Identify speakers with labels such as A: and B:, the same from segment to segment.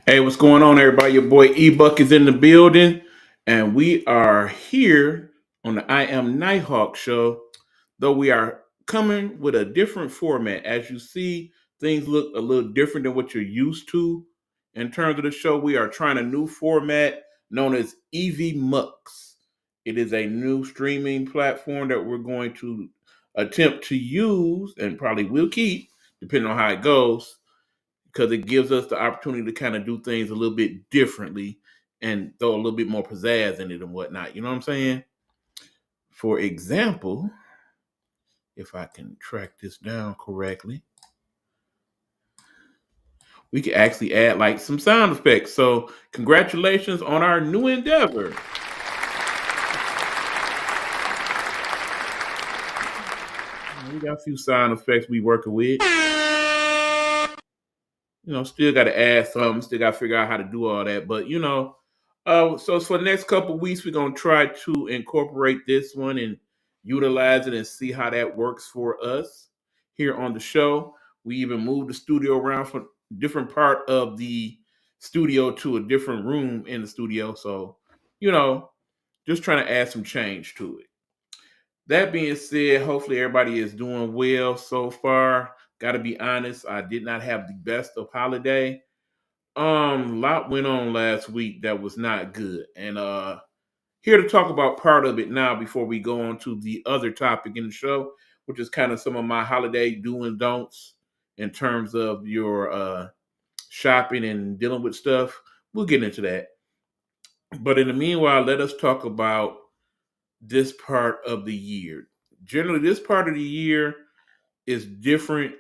A: Hey, what's going on, everybody? Your boy E-Buck is in the building, and we are here on the I Am Nighthawk show. Though we are coming with a different format. As you see, things look a little different than what you're used to. In terms of the show, we are trying a new format known as EV Mux. It is a new streaming platform that we're going to attempt to use and probably will keep, depending on how it goes because it gives us the opportunity to kind of do things a little bit differently and throw a little bit more pizzazz in it and whatnot. You know what I'm saying? For example, if I can track this down correctly, we can actually add like some sound effects. So, congratulations on our new endeavor. We got a few sound effects we working with. Still got to add something. Still got to figure out how to do all that. But so for the next couple of weeks, we're gonna try to incorporate this one and utilize it and see how that works for us here on the show. We even moved the studio around from different part of the studio to a different room in the studio. So, you know, just trying to add some change to it. That being said, hopefully everybody is doing well so far. Got to be honest, I did not have the best of holiday. A lot went on last week that was not good, and here to talk about part of it now before we go on to the other topic in the show, which is kind of some of my holiday do and don'ts in terms of your shopping and dealing with stuff. We'll get into that, but in the meanwhile, let us talk about this part of the year. Generally, this part of the year is different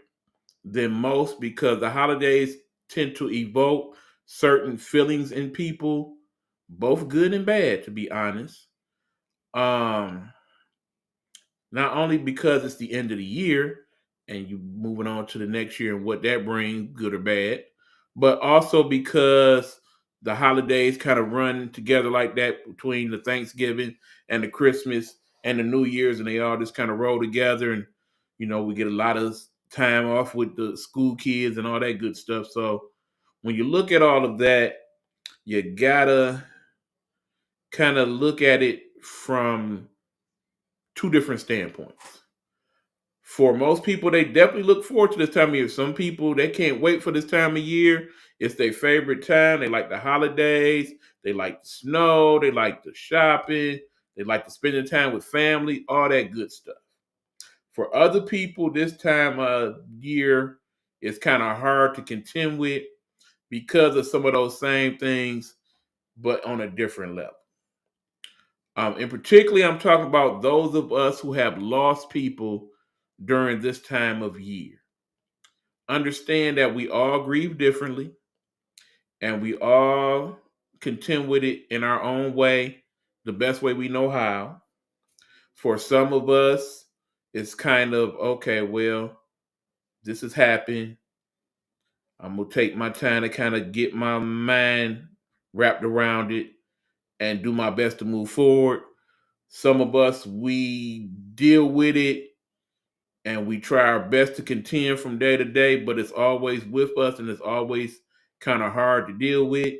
A: than most because the holidays tend to evoke certain feelings in people, both good and bad, to be honest. Um, Not only because it's the end of the year and you moving on to the next year and what that brings, good or bad, but also because the holidays kind of run together like that between the Thanksgiving and the Christmas and the New Year's, and they all just kind of roll together, and we get a lot of time off with the school kids and all that good stuff. So when you look at all of that, you gotta kind of look at it from two different standpoints. For most people, they definitely look forward to this time of year. Some people, they can't wait for this time of year. It's their favorite time. They like the holidays. They like the snow. They like the shopping. They like to spend the time with family, all that good stuff. For other people, this time of year is kind of hard to contend with because of some of those same things, but on a different level. And particularly, I'm talking about those of us who have lost people during this time of year. Understand that we all grieve differently and we all contend with it in our own way, the best way we know how. For some of us, it's kind of okay, well, this has happened. I'm going to take my time to kind of get my mind wrapped around it and do my best to move forward. Some of us, we deal with it and we try our best to contend from day to day, but it's always with us and it's always kind of hard to deal with.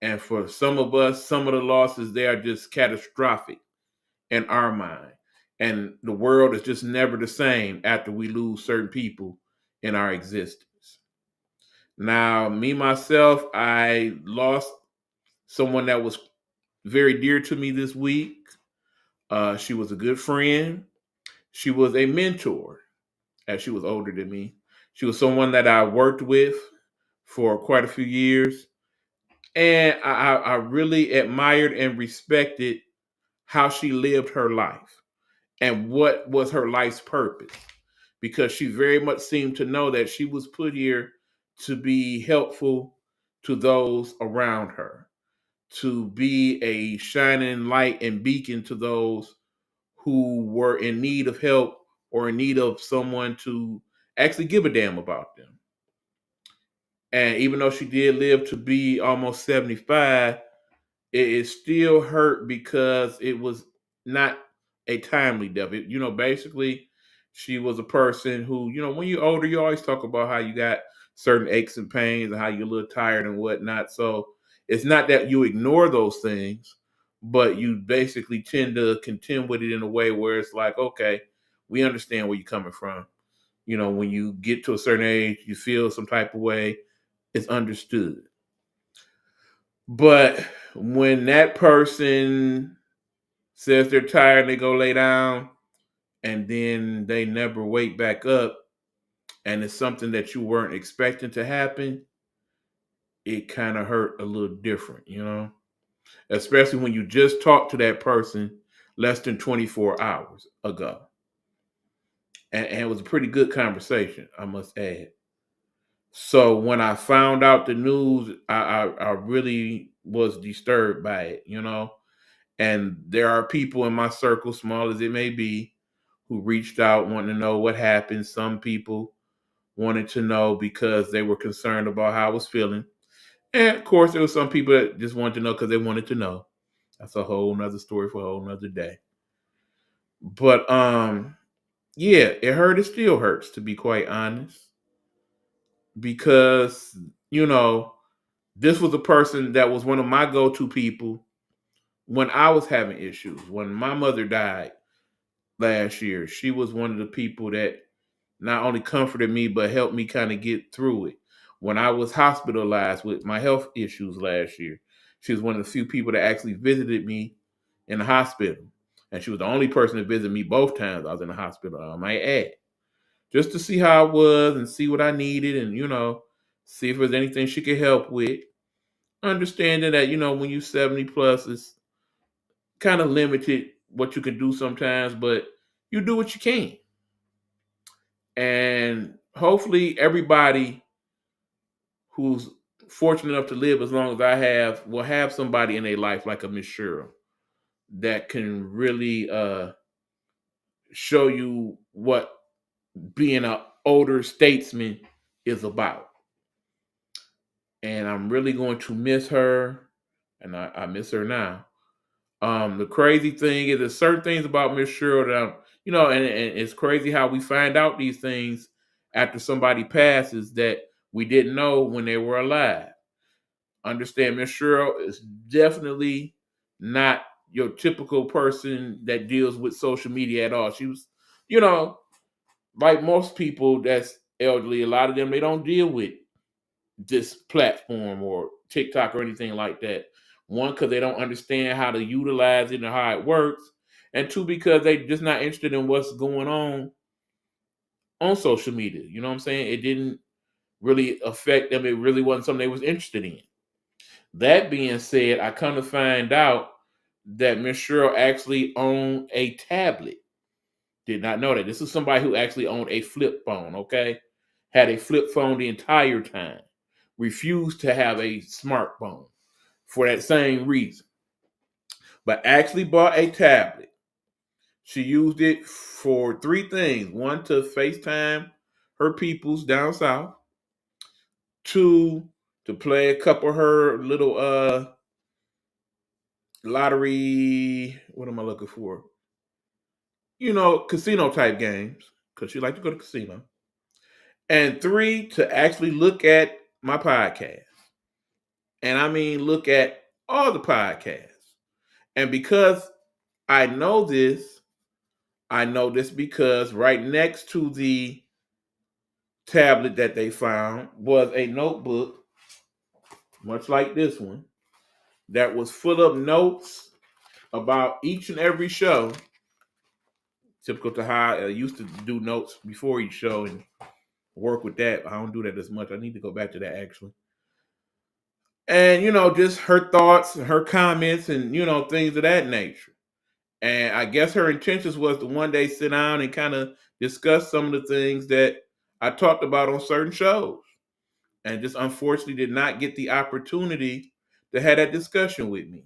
A: And for some of us, some of the losses they are just catastrophic in our mind. And the world is just never the same after we lose certain people in our existence. Now, me myself, I lost someone that was very dear to me this week. She was a good friend. She was a mentor, as she was older than me. She was someone that I worked with for quite a few years. And I really admired and respected how she lived her life and what was her life's purpose. Because she very much seemed to know that she was put here to be helpful to those around her, to be a shining light and beacon to those who were in need of help or in need of someone to actually give a damn about them. And even though she did live to be almost 75, it still hurt because it was not a timely death. Basically, She was a person who, when you're older, you always talk about how you got certain aches and pains and how you're a little tired and whatnot. So it's not that you ignore those things, but you basically tend to contend with it in a way where it's like, okay, we understand where you're coming from. When you get to a certain age, you feel some type of way, it's understood. But when that person says they're tired and they go lay down and then they never wake back up and it's something that you weren't expecting to happen, it kind of hurt a little different. Especially when you just talked to that person less than 24 hours ago. And it was a pretty good conversation, I must add. So when I found out the news, I really was disturbed by it. And there are people in my circle, small as it may be, who reached out wanting to know what happened. Some people wanted to know because they were concerned about how I was feeling. And of course, there were some people that just wanted to know because they wanted to know. That's a whole nother story for a whole nother day. But yeah, it hurt. It still hurts, to be quite honest, because you know this was a person that was one of my go-to people when I was having issues. When my mother died last year, she was one of the people that not only comforted me but helped me kind of get through it. When I was hospitalized with my health issues last year, she was one of the few people that actually visited me in the hospital. And she was the only person to visit me both times I was in the hospital, I might add. Just to see how I was and see what I needed and, see if there's anything she could help with. Understanding that, when you're 70 plus, it's kind of limited what you can do sometimes, but you do what you can. And hopefully everybody who's fortunate enough to live as long as I have will have somebody in their life like a Miss Cheryl that can really show you what being an older statesman is about. And I'm really going to miss her, and I miss her now. The crazy thing is, there's certain things about Miss Cheryl that and it's crazy how we find out these things after somebody passes that we didn't know when they were alive. Understand, Miss Cheryl is definitely not your typical person that deals with social media at all. She was, you know, like most people that's elderly, a lot of them they don't deal with this platform or TikTok or anything like that. One, because they don't understand how to utilize it and how it works, and two, because they just not interested in what's going on social media. You know what I'm saying? It didn't really affect them. It really wasn't something they was interested in. That being said, I come to find out that Miss Cheryl actually owned a tablet. Did not know that. This is somebody who actually owned a flip phone, okay? Had a flip phone the entire time. Refused to have a smartphone for that same reason. But actually bought a tablet. She used it for three things. One, to FaceTime her peoples down south. Two, to play a couple of her little lottery, what am I looking for? Casino type games, because she liked to go to casino. And three, to actually look at my podcast. And I mean look at all the podcasts. And because I know this because right next to the tablet that they found was a notebook, much like this one, that was full of notes about each and every show. Typical to how I used to do notes before each show and work with that. I don't do that as much. I need to go back to that actually. And just her thoughts and her comments and things of that nature. And I guess her intentions was to one day sit down and kind of discuss some of the things that I talked about on certain shows. And just unfortunately did not get the opportunity to have that discussion with me.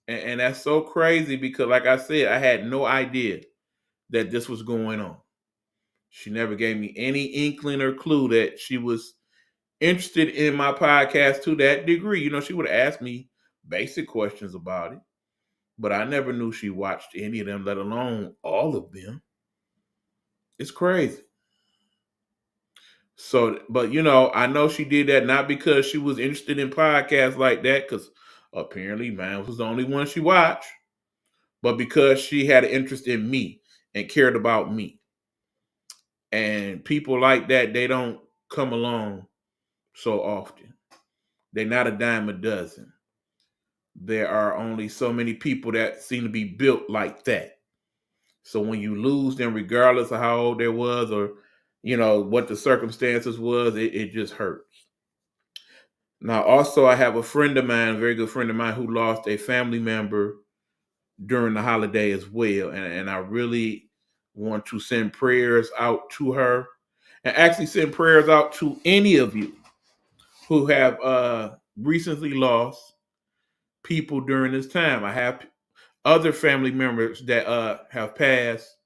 A: And that's so crazy because, like I said, I had no idea that this was going on. She never gave me any inkling or clue that she was interested in my podcast to that degree. She would have asked me basic questions about it, but I never knew she watched any of them, let alone all of them. It's crazy. So, but I know she did that not because she was interested in podcasts like that, because apparently man was the only one she watched, but because she had an interest in me and cared about me. And people like that, they don't come along so often. They're not a dime a dozen. There are only so many people that seem to be built like that. So when you lose them, regardless of how old they was or what the circumstances was, it just hurts. Now, also, I have a friend of mine, a very good friend of mine, who lost a family member during the holiday as well, and I really want to send prayers out to her, and actually send prayers out to any of you who have recently lost people during this time. I have other family members that have passed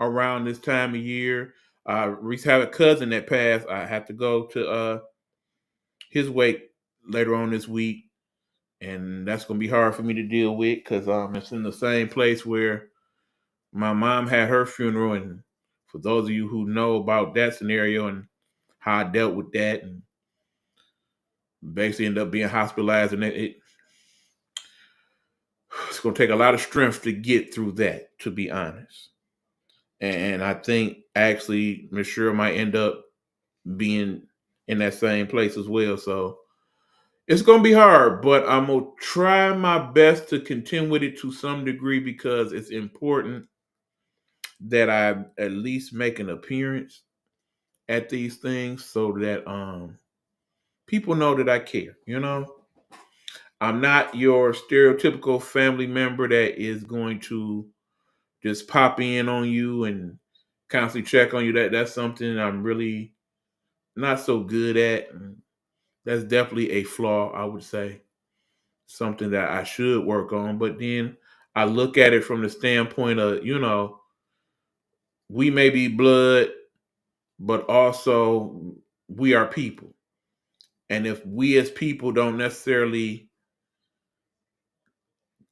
A: around this time of year. We have a cousin that passed. I have to go to his wake later on this week, and that's gonna be hard for me to deal with because it's in the same place where my mom had her funeral. And for those of you who know about that scenario and how I dealt with that, and basically ended up being hospitalized, and it's gonna take a lot of strength to get through that, to be honest. And I think actually Miss Cheryl might end up being in that same place as well. So it's gonna be hard, but I'm gonna try my best to contend with it to some degree because it's important that I at least make an appearance at these things so that people know that I care. I'm not your stereotypical family member that is going to just pop in on you and constantly check on you. That's something I'm really not so good at. And that's definitely a flaw, I would say. Something that I should work on. But then I look at it from the standpoint of, we may be blood, but also we are people. And if we as people don't necessarily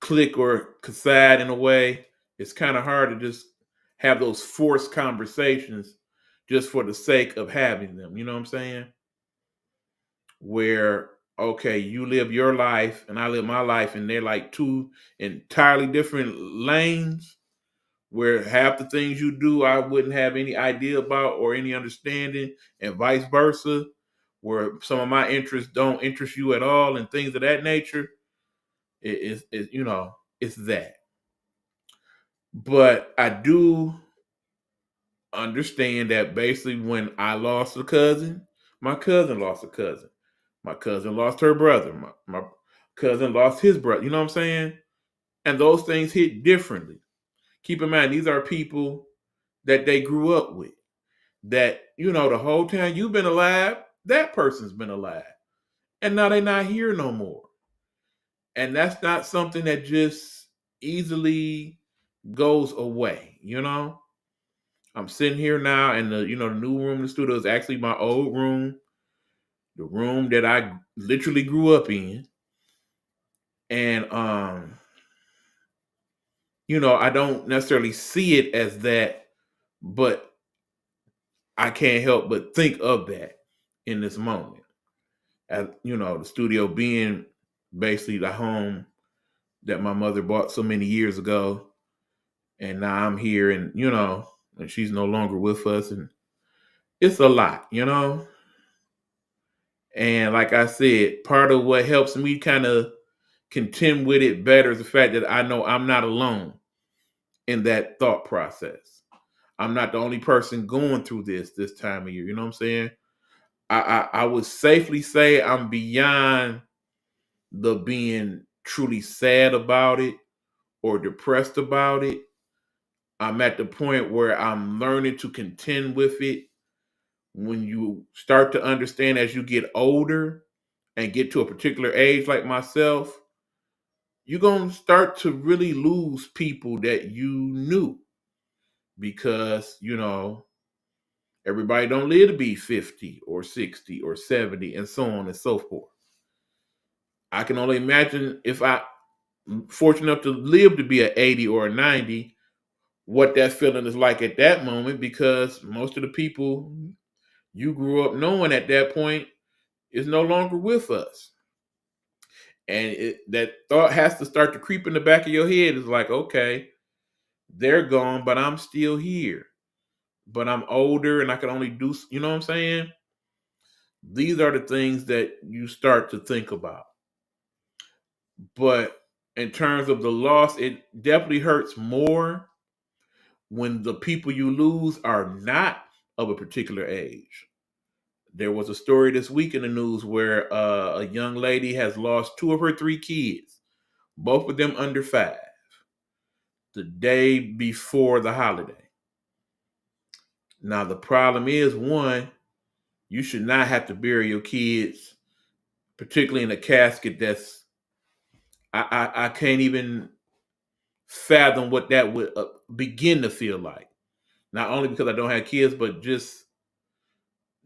A: click or coincide in a way, it's kind of hard to just have those forced conversations just for the sake of having them. You know what I'm saying? Where, okay, you live your life and I live my life, and they're like two entirely different lanes where half the things you do I wouldn't have any idea about or any understanding, and vice versa, where some of my interests don't interest you at all and things of that nature. It's that. But I do understand that basically when I lost a cousin, my cousin lost a cousin. My cousin lost her brother. My cousin lost his brother. You know what I'm saying? And those things hit differently. Keep in mind, these are people that they grew up with. That, the whole time you've been alive, that person's been alive. And now they're not here no more. And that's not something that just easily goes away. I'm sitting here now, and the new room in the studio is actually my old room, the room that I literally grew up in. And I don't necessarily see it as that, but I can't help but think of that in this moment. As the studio being basically the home that my mother bought so many years ago, and now I'm here, and and she's no longer with us, and it's a lot. And like I said, part of what helps me kind of contend with it better is the fact that I know I'm not alone in that thought process. I'm not the only person going through this time of year. You know what I'm saying? I would safely say I'm beyond the being truly sad about it or depressed about it. I'm at the point where I'm learning to contend with it. When you start to understand as you get older and get to a particular age like myself, you're going to start to really lose people that you knew because, everybody don't live to be 50 or 60 or 70 and so on and so forth. I can only imagine if I'm fortunate enough to live to be an 80 or a 90, what that feeling is like at that moment, because most of the people you grew up knowing at that point is no longer with us. And that thought has to start to creep in the back of your head. It's like, okay, they're gone, but I'm still here. But I'm older and I can only do, you know what I'm saying? These are the things that you start to think about. But in terms of the loss, it definitely hurts more when the people you lose are not of a particular age. There was a story this week in the news where a young lady has lost two of her three kids, both of them under 5, the day before the holiday. Now, the problem is, one, you should not have to bury your kids, particularly in a casket that's, I can't even fathom what that would begin to feel like. Not only because I don't have kids, but just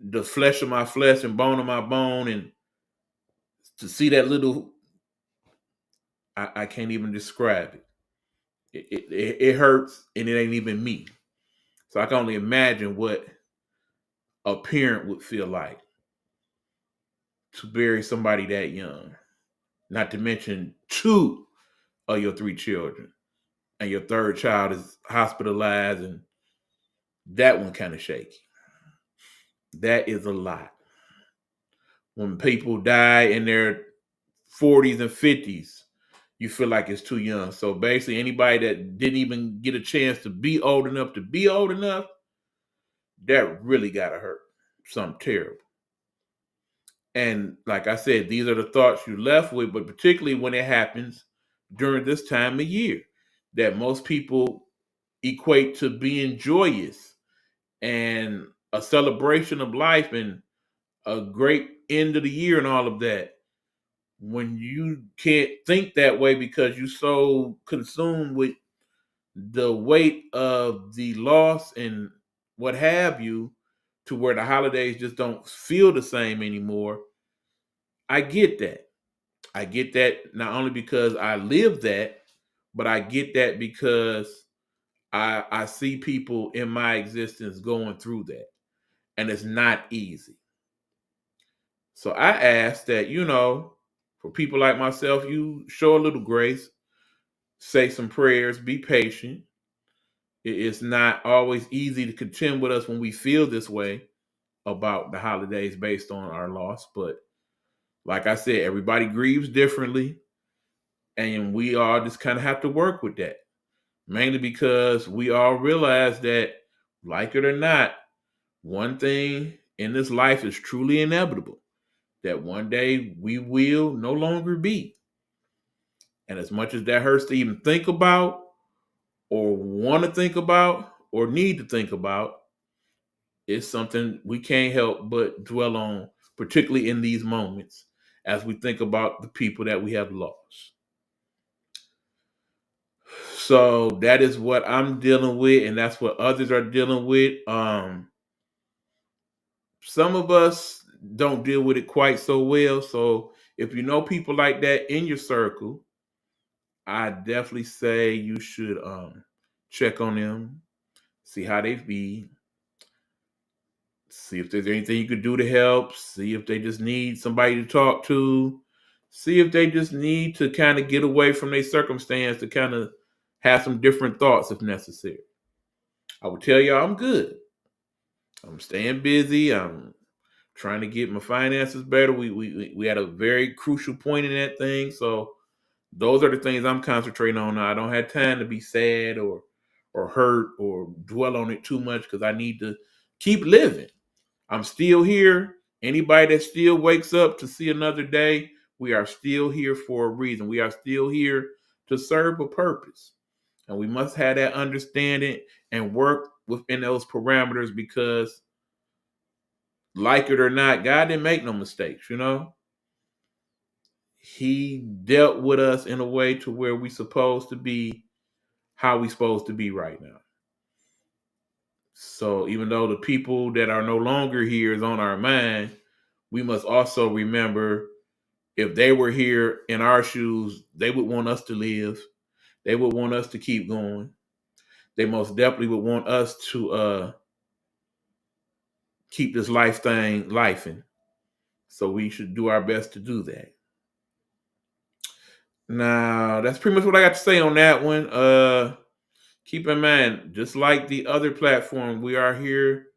A: the flesh of my flesh and bone of my bone, and to see that little, I can't even describe it. It hurts, and it ain't even me. So I can only imagine what a parent would feel like to bury somebody that young. Not to mention two of your three children, and your third child is hospitalized, and that one kind of shaky. That is a lot. When people die in their 40s and 50s, you feel like it's too young. So basically, anybody that didn't even get a chance to be old enough to be old enough, that really gotta hurt. Something terrible. And like I said, these are the thoughts you're left with, but particularly when it happens during this time of year, that most people equate to being joyous and a celebration of life and a great end of the year and all of that. When you can't think that way because you're so consumed with the weight of the loss and what have you, to where the holidays just don't feel the same anymore. I get that. I get that not only because I live that, but I get that because I see people in my existence going through that. And it's not easy. So I ask that, for people like myself, you show a little grace, say some prayers, be patient. It's not always easy to contend with us when we feel this way about the holidays based on our loss. But like I said, everybody grieves differently. And we all just kind of have to work with that. Mainly because we all realize that, like it or not, one thing in this life is truly inevitable, that one day we will no longer be. And as much as that hurts to even think about, or want to think about, or need to think about, it's something we can't help but dwell on, particularly in these moments as we think about the people that we have lost. So that is what I'm dealing with, and that's what others are dealing with. Some of us don't deal with it quite so well. So if you know people like that in your circle, I definitely say you should check on them, see how they be, see if there's anything you could do to help, see if they just need somebody to talk to, see if they just need to kind of get away from their circumstance to kind of have some different thoughts if necessary. I would tell y'all I'm good. I'm staying busy. I'm trying to get my finances better. We had a very crucial point in that thing. So those are the things I'm concentrating on now. I don't have time to be sad or hurt or dwell on it too much because I need to keep living. I'm still here. Anybody that still wakes up to see another day, we are still here for a reason. We are still here to serve a purpose. And we must have that understanding and work within those parameters because, like it or not, God didn't make no mistakes. He dealt with us in a way to where we supposed to be how we supposed to be right now. So even though the people that are no longer here is on our mind, we must also remember, if they were here in our shoes, they would want us to live. They would want us to keep going. they most definitely would want us to keep this life thing lifing. So we should do our best to do that. Now, that's pretty much what I got to say on that one. Keep in mind, just like the other platform, we are here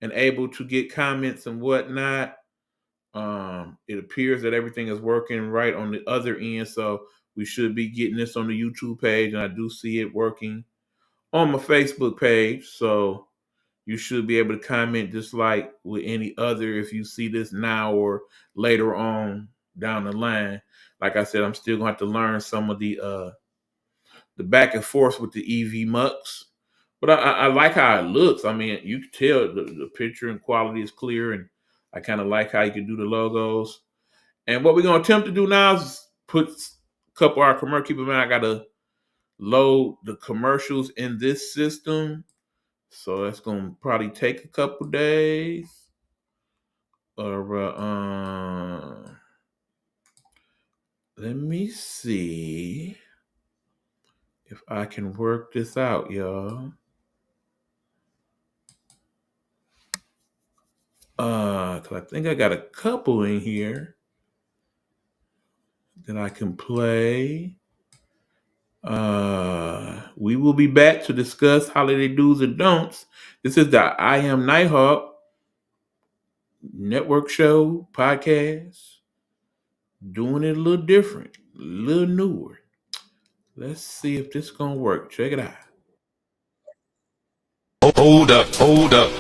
A: and able to get comments and whatnot. It appears that everything is working right on the other end, so we should be getting this on the YouTube page, and I do see it working on my Facebook page. So you should be able to comment just like with any other if you see this now or later on down the line. Like I said, I'm still gonna have to learn some of the back and forth with the EV Mux. But I like how it looks. I mean, you can tell the picture and quality is clear, and I kind of like how you can do the logos. And what we're gonna attempt to do now is put a couple of our commercials. Keep in mind, I gotta load the commercials in this system, so that's gonna probably take a couple days. Or let me see if I can work this out, y'all. 'Cause I think I got a couple in here that I can play. We will be back to discuss holiday do's and don'ts. This is the I Am Nighthawk network show podcast. Doing it a little different, a little newer. Let's see if this gonna work. Check it out.
B: Hold up, hold up.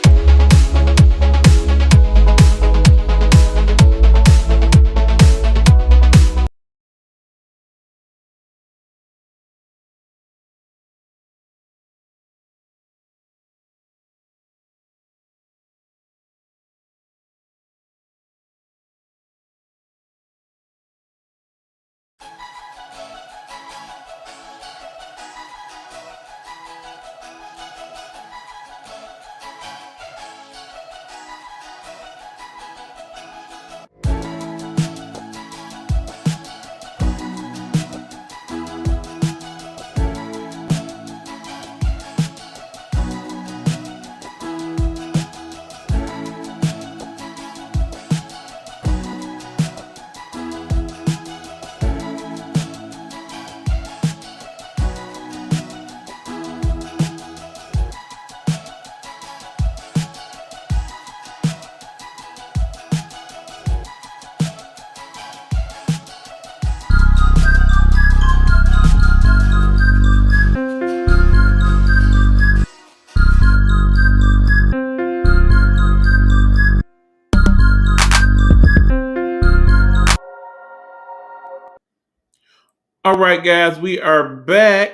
A: All right, guys, we are back.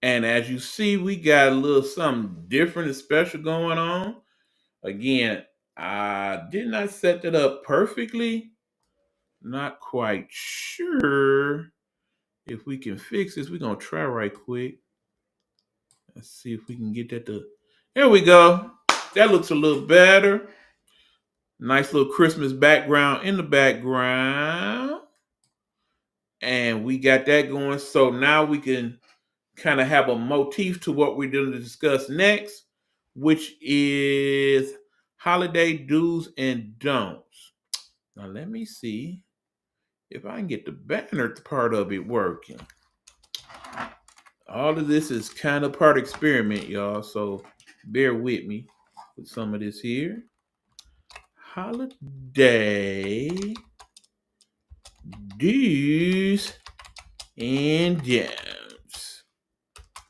A: And as you see, we got a little something different and special going on. Again, I did not set that up perfectly. Not quite sure if we can fix this. We're going to try right quick. Let's see if we can get that to. There we go. That looks a little better. Nice little Christmas background in the background. And we got that going. So now we can kind of have a motif to what we're going to discuss next, which is holiday do's and don'ts. Now let me see if I can get the banner part of it working. All of this is kind of part experiment, y'all, so bear with me with some of this here. Holiday do's and don'ts.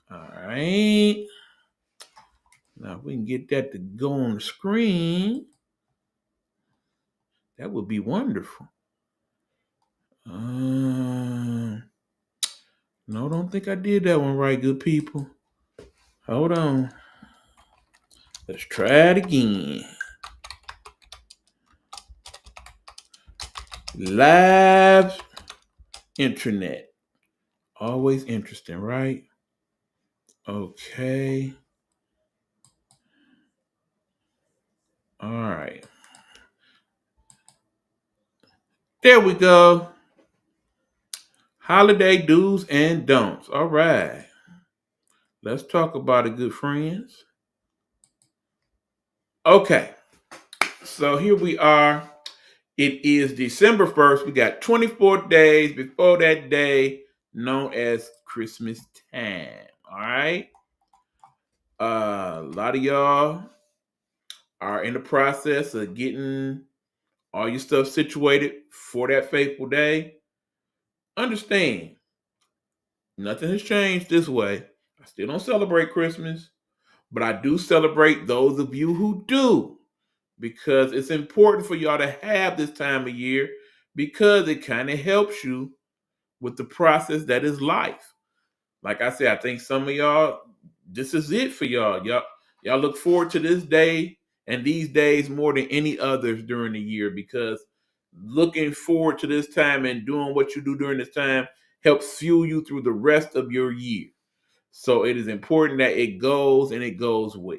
A: All right. Now, if we can get that to go on the screen, that would be wonderful. No, don't think I did that one right, good people. Hold on. Let's try it again. Live internet. Always interesting, right? Okay. All right. There we go. Holiday do's and don'ts. All right. Let's talk about it, good friends. Okay, so here we are. It is December 1st. We got 24 days before that day known as Christmas time. All right. A lot of y'all are in the process of getting all your stuff situated for that fateful day. Understand, nothing has changed this way. I still don't celebrate Christmas, but I do celebrate those of you who do because it's important for y'all to have this time of year because it kind of helps you with the process that is life. Like I said, I think some of y'all, this is it for y'all. Y'all look forward to this day and these days more than any others during the year because looking forward to this time and doing what you do during this time helps fuel you through the rest of your year. So it is important that it goes and it goes well.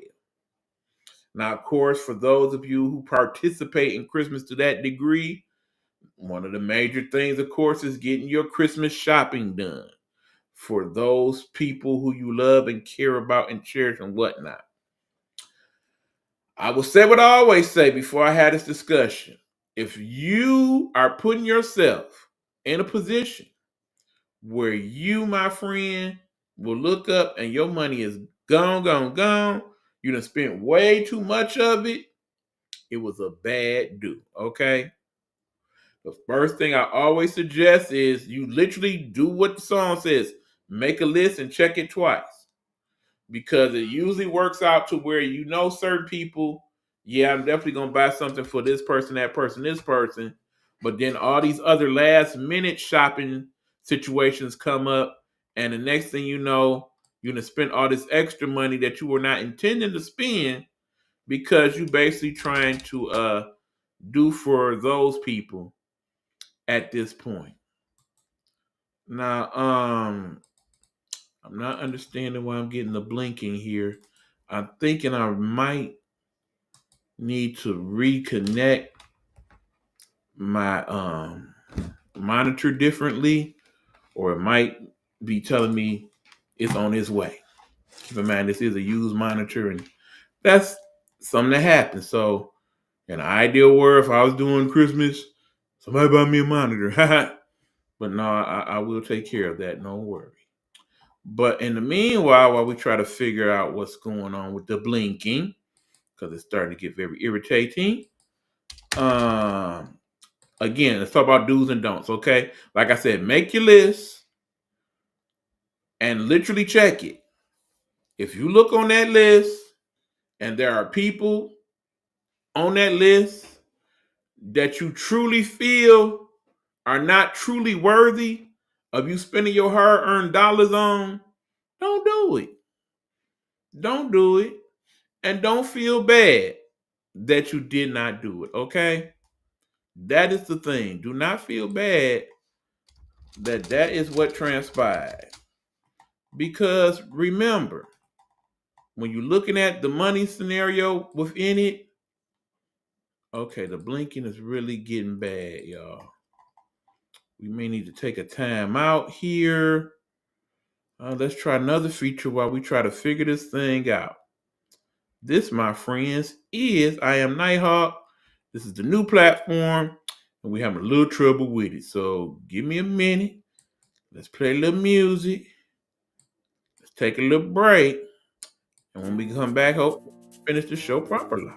A: Now, of course, for those of you who participate in Christmas to that degree, one of the major things, of course, is getting your Christmas shopping done for those people who you love and care about and cherish and whatnot. I will say what I always say before I had this discussion. If you are putting yourself in a position where you, my friend, will look up and your money is gone, gone, gone, you done spent way too much of it, it was a bad do, okay? The first thing I always suggest is you literally do what the song says. Make a list and check it twice. Because it usually works out to where you know certain people, yeah, I'm definitely gonna buy something for this person, that person, this person. But then all these other last minute shopping situations come up, and the next thing you know, you're gonna spend all this extra money that you were not intending to spend because you basically trying to do for those people at this point. Now, I'm not understanding why I'm getting the blinking here. I'm thinking I might need to reconnect my monitor differently, or it might be telling me it's on its way. Keep in mind this is a used monitor, and that's something that happens. So, in an ideal world, if I was doing Christmas, somebody buy me a monitor. But no, I will take care of that. No worry. But in the meanwhile, while we try to figure out what's going on with the blinking, because it's starting to get very irritating. Um, Again, let's talk about do's and don'ts. Okay, like I said, make your list and literally check it. If you look on that list and there are people on that list that you truly feel are not truly worthy of you spending your hard-earned dollars on, don't do it. Don't do it. And don't feel bad that you did not do it, okay? That is the thing. Do not feel bad that is what transpired. Because remember, when you're looking at the money scenario within it, okay, the blinking is really getting bad, y'all. We may need to take a time out here. Let's try another feature while we try to figure this thing out. This, my friends, is I Am Nighthawk. This is the new platform, and we're having a little trouble with it. So give me a minute. Let's play a little music. Let's take a little break. And when we come back, hope finish the show properly.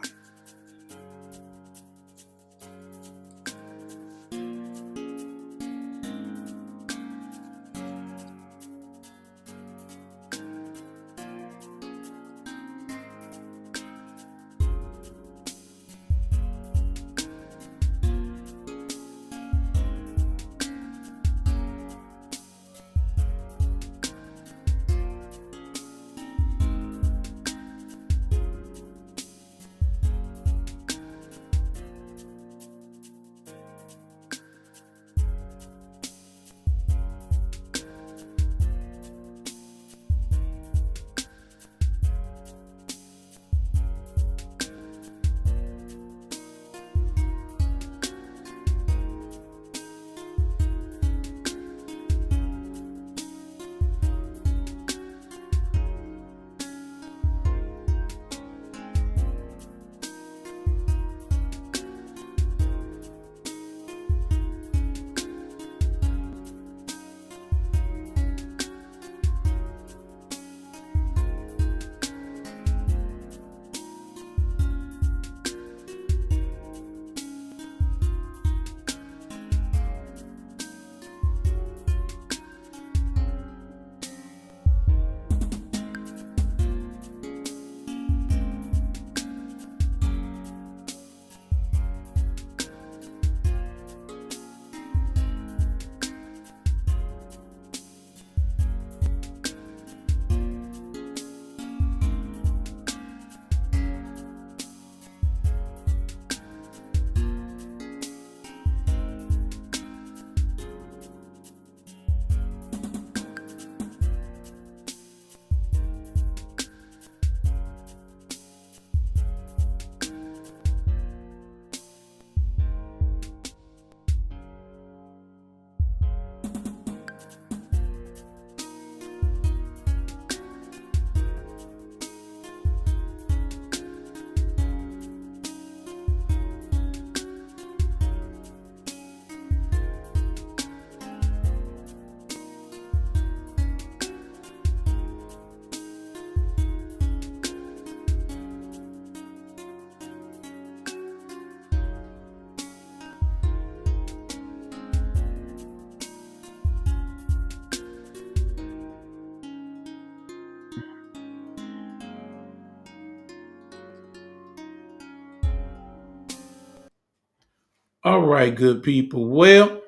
A: All right, good people. Well,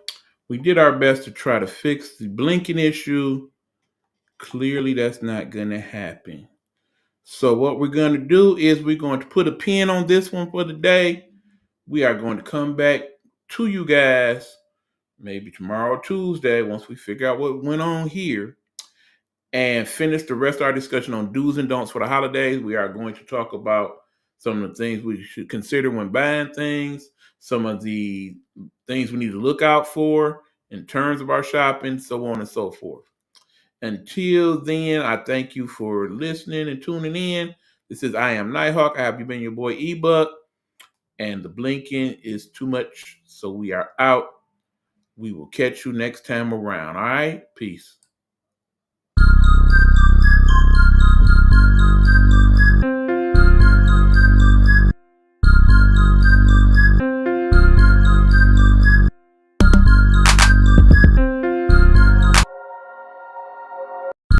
A: we did our best to try to fix the blinking issue. Clearly, that's not going to happen. So what we're going to do is we're going to put a pin on this one for the day. We are going to come back to you guys maybe tomorrow, Tuesday, once we figure out what went on here and finish the rest of our discussion on do's and don'ts for the holidays. We are going to talk about some of the things we should consider when buying things, some of the things we need to look out for in terms of our shopping, so on and so forth. Until then, I thank you for listening and tuning in. This is I Am Nighthawk. I have you been your boy eBuck, and the blinking is too much, so we are out. We will catch you next time around. All right? Peace.